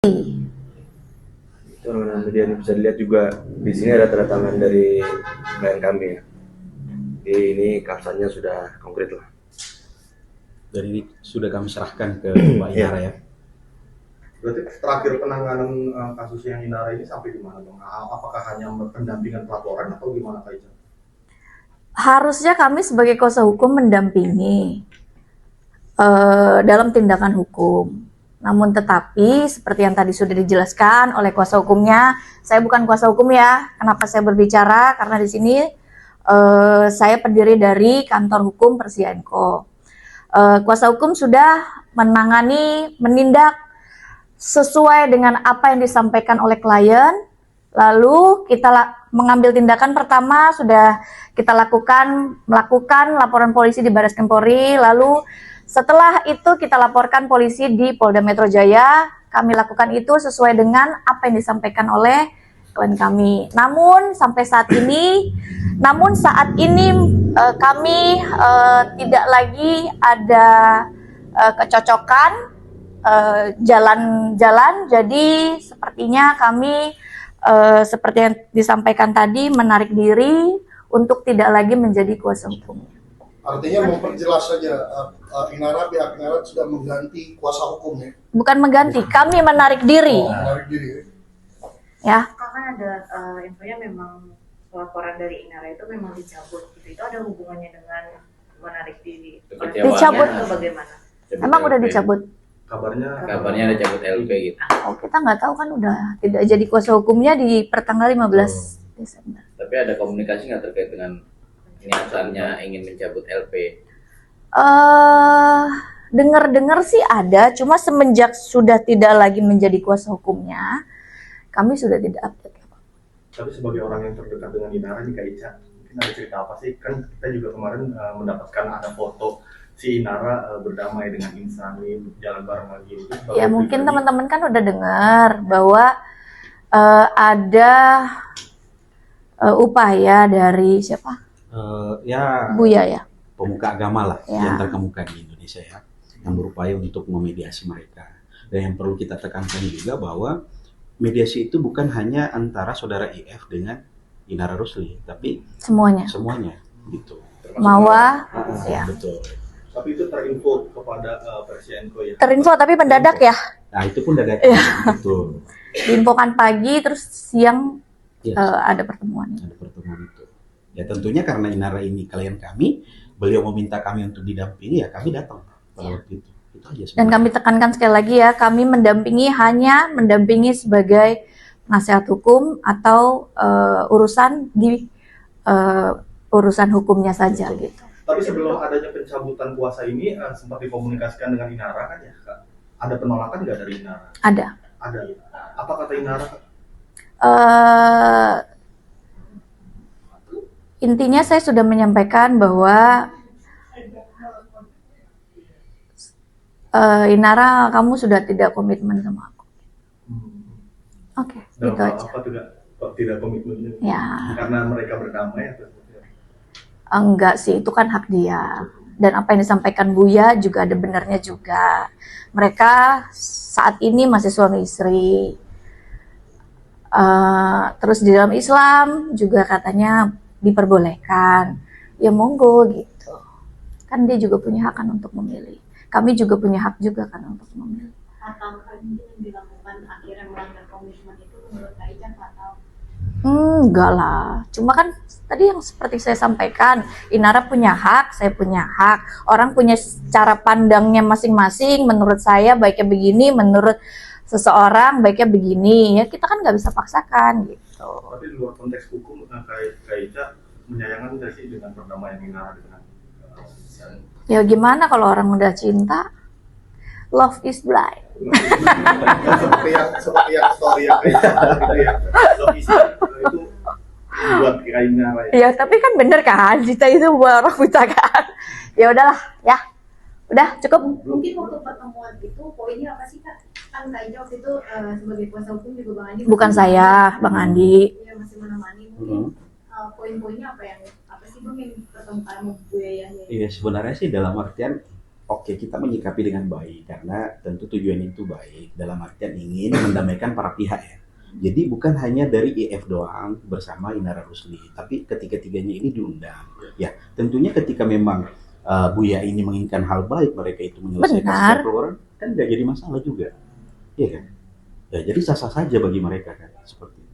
Teman-teman media ini bisa dilihat juga di sini ada tanda tangan dari klien kami ya. Jadi ini kapsannya sudah konkret lah. Dan ini sudah kami serahkan ke Pak Inara ya. Berarti terakhir penanganan kasus yang Inara ini sampai di mana, Bang? Apakah hanya pendampingan pelaporan atau gimana, Kak Ica? Harusnya kami sebagai kuasa hukum mendampingi dalam tindakan hukum. Namun tetapi seperti yang tadi sudah dijelaskan oleh kuasa hukumnya, saya bukan kuasa hukum ya. Kenapa saya berbicara? Karena di sini saya pendiri dari kantor hukum Persianko. Kuasa hukum sudah menangani, menindak sesuai dengan apa yang disampaikan oleh klien. Lalu kita mengambil tindakan pertama sudah kita melakukan laporan polisi di Baris Krim Polri. Lalu setelah itu kita laporkan polisi di Polda Metro Jaya. Kami lakukan itu sesuai dengan apa yang disampaikan oleh klien kami. Namun saat ini kami tidak lagi ada kecocokan jalan-jalan. Jadi sepertinya kami seperti yang disampaikan tadi menarik diri untuk tidak lagi menjadi kuasa hukum. Artinya memperjelas saja, pihak Inara sudah mengganti kuasa hukumnya. Bukan mengganti, kami menarik diri. Menarik diri. Ya. Karena ada infonya memang laporan dari Inara itu memang dicabut. Itu ada hubungannya dengan menarik diri. Dicabut Atau bagaimana? Emang udah dicabut? Kabarnya ada cabut LP gitu. Oh, kita nggak tahu kan udah tidak jadi kuasa hukumnya di pertanggal 15 Desember. Tapi ada komunikasi nggak terkait dengan niatannya ingin mencabut LP? Dengar-dengar sih ada, cuma semenjak sudah tidak lagi menjadi kuasa hukumnya, kami sudah tidak update. Tapi sebagai orang yang terdekat dengan Inara nih, Kak Ica, mungkin ada cerita apa sih? Kan kita juga kemarin mendapatkan ada foto si Inara berdamai dengan Insani, jalan bareng lagi. Ya mungkin teman-teman kan udah dengar bahwa ada upaya dari siapa? Buya ya. Pemuka agama lah Ya. yang terkemuka di Indonesia ya, yang berupaya untuk memediasi mereka. Dan yang perlu kita tekankan juga bahwa mediasi itu bukan hanya antara saudara IF dengan Inara Rusli, tapi Semuanya. gitu. Mawa, ya. Betul. Tapi itu terinfo kepada Persianko ya? Terinfo tapi mendadak ya. Nah itu pun dadakan. Betul. Diinfokan pagi terus siang Yes. ada pertemuan. Ada pertemuan itu. Ya tentunya karena Inara ini klien kami, beliau meminta kami untuk didampingi, ya kami datang pada waktu itu. Itu aja sebenarnya. Dan kami tekankan sekali lagi ya, kami hanya mendampingi sebagai nasihat hukum atau urusan hukumnya saja. Betul. Gitu. Tapi sebelum adanya pencabutan kuasa ini, sempat dikomunikasikan dengan Inara kan ya, Kak? Ada penolakan nggak dari Inara? Ada. Ada. Apa kata Inara, Kak? Intinya saya sudah menyampaikan bahwa Inara, kamu sudah tidak komitmen sama aku. Oke, Dan gitu aja. apa tidak komitmen? Ya. Karena mereka berdamai atau seperti apa? Enggak sih, itu kan hak dia. Dan apa yang disampaikan Buya juga ada benarnya juga. Mereka saat ini masih suami istri. Terus di dalam Islam juga katanya diperbolehkan. Ya monggo gitu. Kan dia juga punya hak kan untuk memilih. Kami juga punya hak juga kan untuk memilih. Apakah mungkin yang dilakukan akhirnya melanggar komitmen itu menurut Kak Ica atau? Enggak lah. Cuma kan tadi yang seperti saya sampaikan, Inara punya hak, saya punya hak. Orang punya cara pandangnya masing-masing. Menurut saya baiknya begini, menurut seseorang baiknya begini. Ya kita kan nggak bisa paksakan gitu. Tapi di luar konteks hukum, Kak Ica menyayangkan nggak sih dengan perdamaian Inara dengan Ya gimana kalau orang udah cinta? Love is blind. seperti yang story yang Kak Ica gitu ya. Logis itu buat Kak Inara ya. Ya tapi kan bener kan, cinta itu buat orang buta kan. Ya udahlah, ya. Udah cukup. Mungkin waktu pertemuan itu poinnya apa sih, Kak? Kan Kak Ica waktu itu sebagai kuasa hukum juga Bang Andi. Bukan saya, Bang Andi. Iya, masih menemani. Mungkin poin-poinnya apa sih Bang yang pertemuan Bu Yayah? Iya sebenarnya sih dalam artian Oke, kita menyikapi dengan baik karena tentu tujuan itu baik dalam artian ingin mendamaikan para pihak ya. Jadi bukan hanya dari IF doang bersama Inara Rusli, tapi ketiga-tiganya ini diundang. Ya, tentunya ketika memang Buya ini menginginkan hal baik, mereka itu menyelesaikan Benar. secara keluaran, kan nggak jadi masalah juga, iya kan? Ya, jadi sah-sah saja bagi mereka kan, seperti itu.